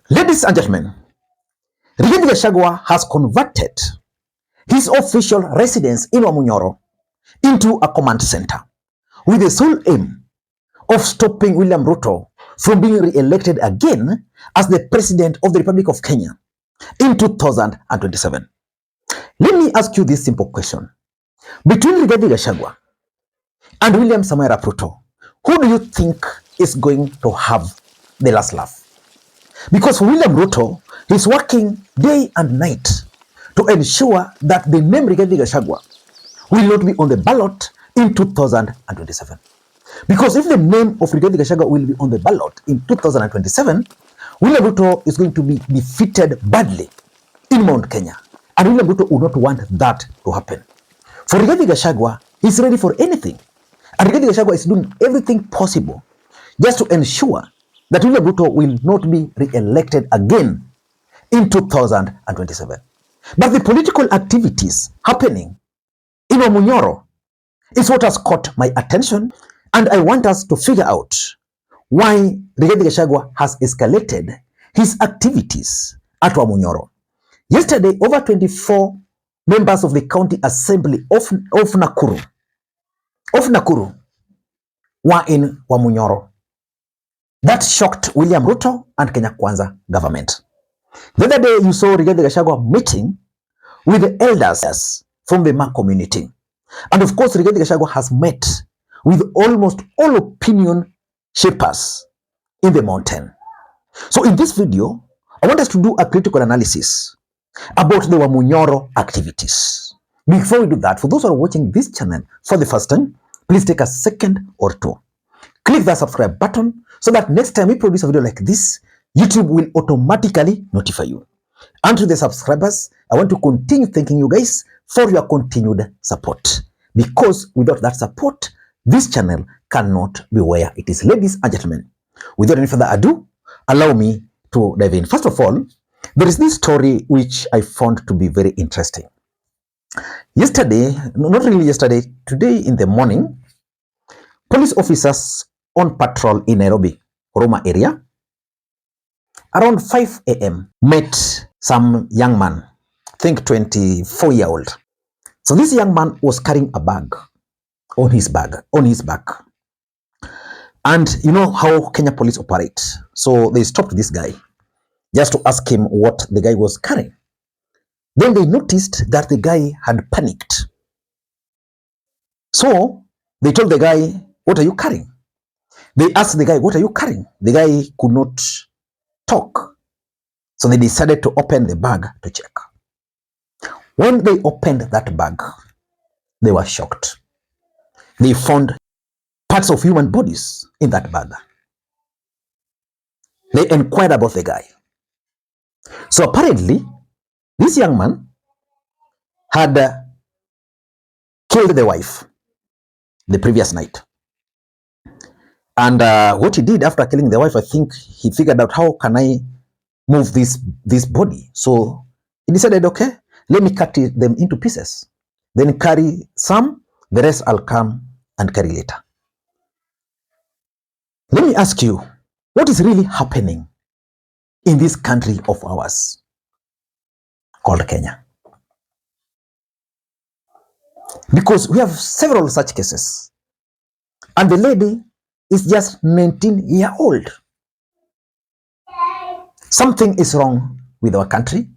Ladies and gentlemen, Rigathi Gachagua has converted his official residence in Wamunyoro into a command center with the sole aim of stopping William Ruto from being re-elected again as the President of the Republic of Kenya in 2027. Let me ask you this simple question. Between Rigathi Gachagua and William Samoei Ruto, who do you think is going to have the last laugh? Because for William Ruto, he's working day and night to ensure that the name Rigathi Gachagua will not be on the ballot in 2027. Because if the name of Rigathi Gachagua will be on the ballot in 2027, William Ruto is going to be defeated badly in Mount Kenya. And William Ruto would not want that to happen. For Rigathi Gachagua, he's ready for anything. And Rigathi Gachagua is doing everything possible just to ensure that William Ruto will not be re-elected again in 2027. But the political activities happening in Wamunyoro is what has caught my attention, and I want us to figure out why Rigathi Gachagua has escalated his activities at Wamunyoro. Yesterday, over 24 members of the County Assembly of Nakuru were in Wamunyoro. That shocked William Ruto and Kenya Kwanza government. The other day, you saw Rigathi Gachagua meeting with the elders from the Ma community. And of course, Rigathi Gachagua has met with almost all opinion shapers in the mountain. So in this video, I want us to do a critical analysis about the Wamunyoro activities. Before we do that, for those who are watching this channel for the first time, please take a second or two. Click that subscribe button so that next time we produce a video like this, YouTube will automatically notify you. And to the subscribers, I want to continue thanking you guys for your continued support. Because without that support, this channel cannot be where it is. Ladies and gentlemen, without any further ado, allow me to dive in. First of all, there is this story which I found to be very interesting. Yesterday, not really yesterday, today in the morning, police officers on patrol in Nairobi, Roma area, around 5 a.m. met some young man, I think 24-year-old. So this young man was carrying a bag on his back. And you know how Kenya police operate. So they stopped this guy just to ask him what the guy was carrying. Then they noticed that the guy had panicked. So they told the guy, "What are you carrying?" They asked the guy, "What are you carrying?" The guy could not talk. So they decided to open the bag to check. When they opened that bag, they were shocked. They found parts of human bodies in that bag. They inquired about the guy. So apparently, this young man had killed the wife the previous night. And what he did after killing the wife, I think he figured out, how can I move this body? So he decided, okay, let me cut them into pieces. Then carry some, the rest I'll come and carry later. Let me ask you, what is really happening in this country of ours called Kenya? Because we have several such cases. And the lady is just 19-year-old. Something is wrong with our country.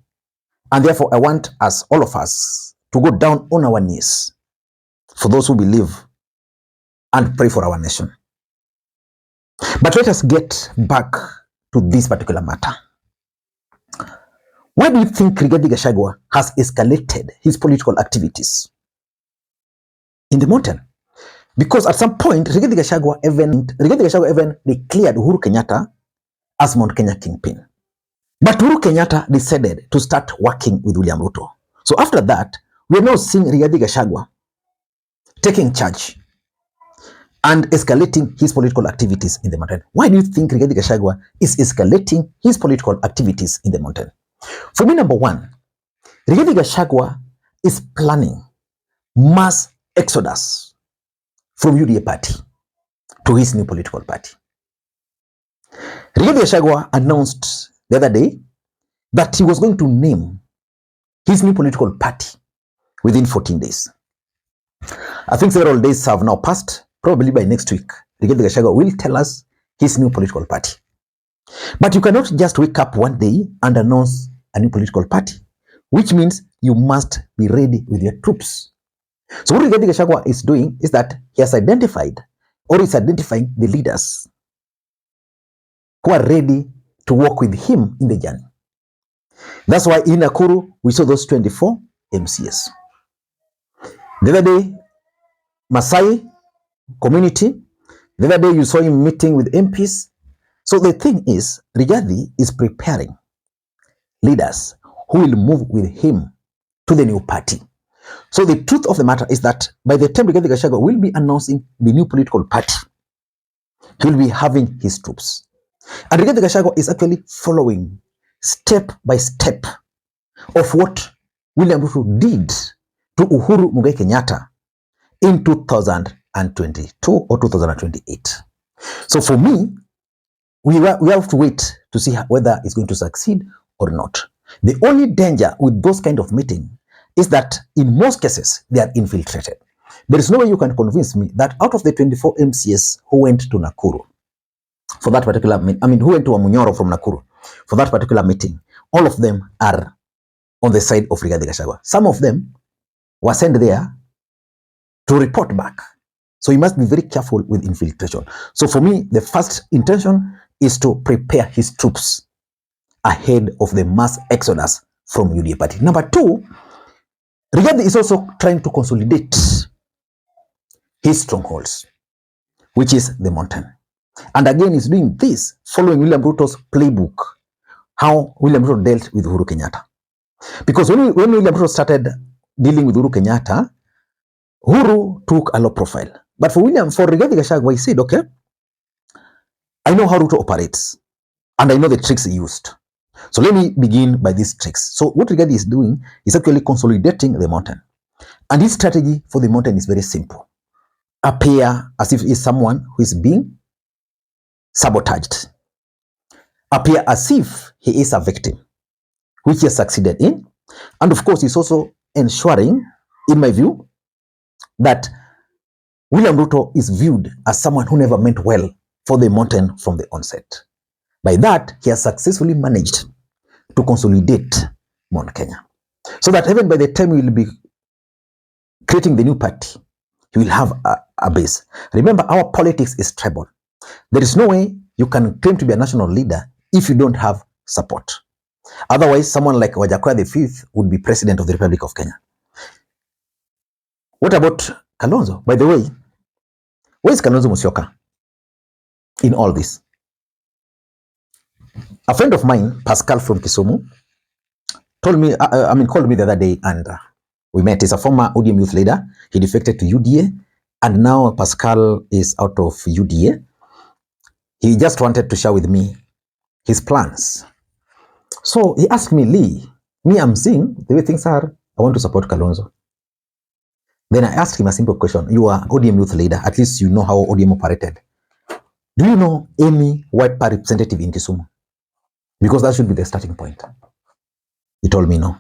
And therefore, I want us, all of us, to go down on our knees for those who believe and pray for our nation. But let us get back to this particular matter. Why do you think Rigathi Gachagua has escalated his political activities in the mountain? Because at some point, Rigathi Gachagua even declared Uhuru Kenyatta as Mount Kenya kingpin. But Uhuru Kenyatta decided to start working with William Ruto. So after that, we are now seeing Rigathi Gachagua taking charge and escalating his political activities in the mountain. Why do you think Rigathi Gachagua is escalating his political activities in the mountain? For me, number one, Rigathi Gachagua is planning mass exodus from UDA party to his new political party. Rigathi Gachagua announced the other day that he was going to name his new political party within 14 days. I think several days have now passed. Probably by next week, Rigathi Gachagua will tell us his new political party. But you cannot just wake up one day and announce a new political party, which means you must be ready with your troops. So what Rigathi Gachagua is doing is that he has identified or is identifying the leaders who are ready to work with him in the journey. That's why in Nakuru, we saw those 24 MCS. The other day, Masai community, the other day you saw him meeting with MPs. So the thing is, Rigathi is preparing leaders who will move with him to the new party. So the truth of the matter is that by the time Rigathi Gachagua will be announcing the new political party, he will be having his troops. And Rigathi Gachagua is actually following step by step of what William Ruto did to Uhuru Kenyatta in 2022 or 2028. So for me, we have to wait to see whether it's going to succeed or not. The only danger with those kind of meetings is that in most cases, they are infiltrated. There is no way you can convince me that out of the 24 MCS who went to Nakuru for that particular meeting, who went to Wamunyoro from Nakuru for that particular meeting, all of them are on the side of Rigathi Gachagua. Some of them were sent there to report back. So you must be very careful with infiltration. So for me, the first intention is to prepare his troops ahead of the mass exodus from UDA party. Number two, Rigathi is also trying to consolidate his strongholds, which is the mountain. And again, he's doing this following William Ruto's playbook, how William Ruto dealt with Uhuru Kenyatta. Because when William Ruto started dealing with Uhuru Kenyatta, Uhuru took a low profile. But for Rigathi Gachagua, he said, okay, I know how Ruto operates, and I know the tricks he used. So let me begin by these tricks. So what Rigathi is doing is actually consolidating the mountain. And his strategy for the mountain is very simple. Appear as if he's someone who is being sabotaged. Appear as if he is a victim, which he has succeeded in. And of course, he's also ensuring, in my view, that William Ruto is viewed as someone who never meant well for the mountain from the onset. By that, he has successfully managed to consolidate Mount Kenya. So that even by the time we will be creating the new party, he will have a base. Remember, our politics is tribal. There is no way you can claim to be a national leader if you don't have support. Otherwise, someone like Wajackoyah V would be president of the Republic of Kenya. What about Kalonzo? By the way, where is Kalonzo Musyoka in all this? A friend of mine, Pascal from Kisumu, called me the other day, and we met. He's a former ODM youth leader. He defected to UDA, and now Pascal is out of UDA. He just wanted to share with me his plans. So he asked me, Lee, I'm seeing the way things are, I want to support Kalonzo. Then I asked him a simple question. You are ODM youth leader, at least you know how ODM operated. Do you know any white party representative in Kisumu? Because that should be the starting point. He told me no.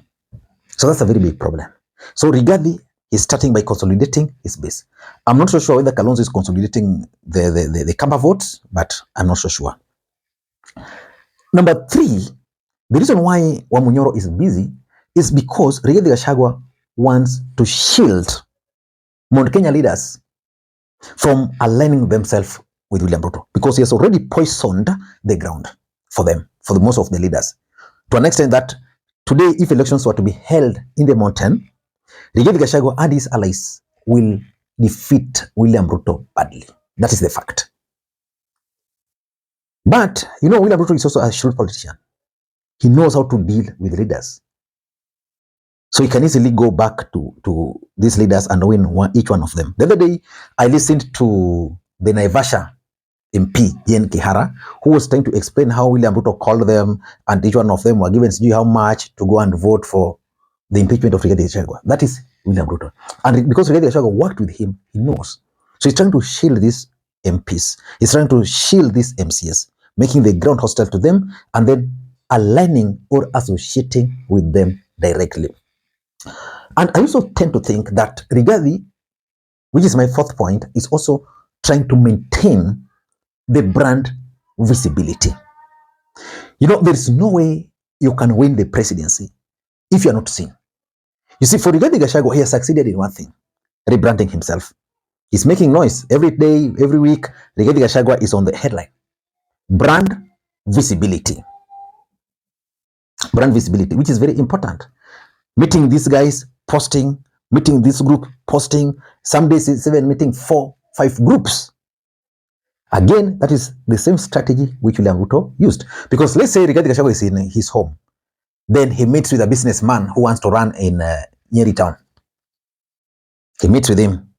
So that's a very big problem. So Rigathi is starting by consolidating his base. I'm not so sure whether Kalonzo is consolidating the Kamba votes, but I'm not so sure. Number three, the reason why Wamunyoro is busy is because Rigathi Gachagua wants to shield Mount Kenya leaders from aligning themselves with William Ruto, because he has already poisoned the ground for them, for the most of the leaders, to an extent that today, if elections were to be held in the mountain, Rigathi Gachagua and his allies will defeat William Ruto badly. That is the fact. But, William Ruto is also a shrewd politician. He knows how to deal with leaders. So he can easily go back to these leaders and win each one of them. The other day, I listened to the Naivasha MP, Jen Kihara, who was trying to explain how William Ruto called them and each one of them were given how much to go and vote for the impeachment of Rigathi Gachagua. That is William Ruto. And because Rigathi Gachagua worked with him, he knows. So he's trying to shield these MPs. He's trying to shield these MCS, making the ground hostile to them, and then aligning or associating with them directly. And I also tend to think that Rigathi, which is my fourth point, is also trying to maintain the brand visibility. You know, there is no way you can win the presidency if you are not seen. You see, for Rigathi Gachagua, he has succeeded in one thing, rebranding himself. He's making noise every day, every week. Rigathi Gachagua is on the headline. Brand visibility. Brand visibility, which is very important. Meeting these guys, posting, meeting this group, posting. Some days it's even meeting 4, 5 groups. Again, that is the same strategy which William Ruto used. Because let's say Rigathi Gachagua is in his home. Then he meets with a businessman who wants to run in Nyeri town. He meets with him.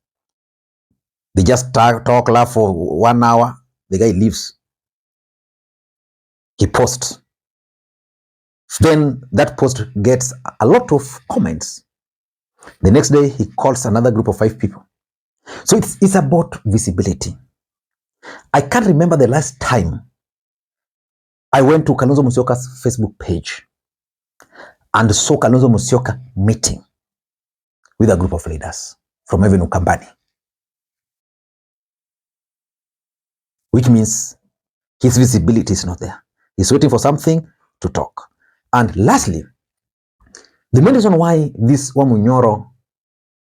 They just talk, laugh for 1 hour. The guy leaves. He posts. Then that post gets a lot of comments. The next day, he calls another group of 5 people. So it's about visibility. I can't remember the last time I went to Kalonzo Musyoka's Facebook page and saw Kalonzo Musyoka meeting with a group of leaders from even Ukambani. Which means his visibility is not there. He's waiting for something to talk. And lastly, the main reason why these Wamunyoro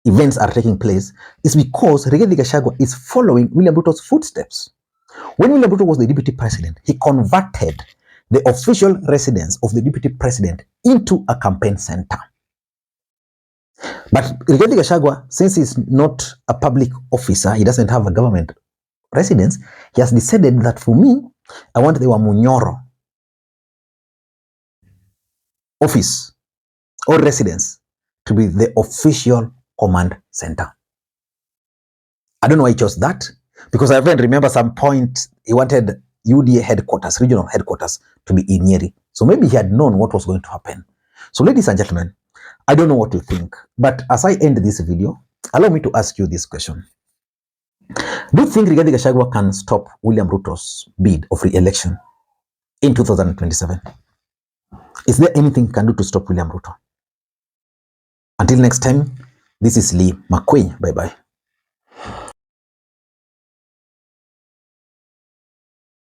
events are taking place is because Rigathi Gachagua is following William Ruto's footsteps. When William Ruto was the deputy president, he converted the official residence of the deputy president into a campaign center. But Rigathi Gachagua, since he's not a public officer, he doesn't have a government residence, he has decided that for me, I want the Wamunyoro office or residence to be the official command center. I don't know why he chose that, because I even remember some point he wanted UDA headquarters, regional headquarters, to be in Nyeri. So maybe he had known what was going to happen. So ladies and gentlemen, I don't know what you think, but as I end this video, allow me to ask you this question. Do you think Rigathi Gachagua can stop William Ruto's bid of re-election in 2027? Is there anything he can do to stop William Ruto? Until next time, this is Lee Makwiny. Bye-bye.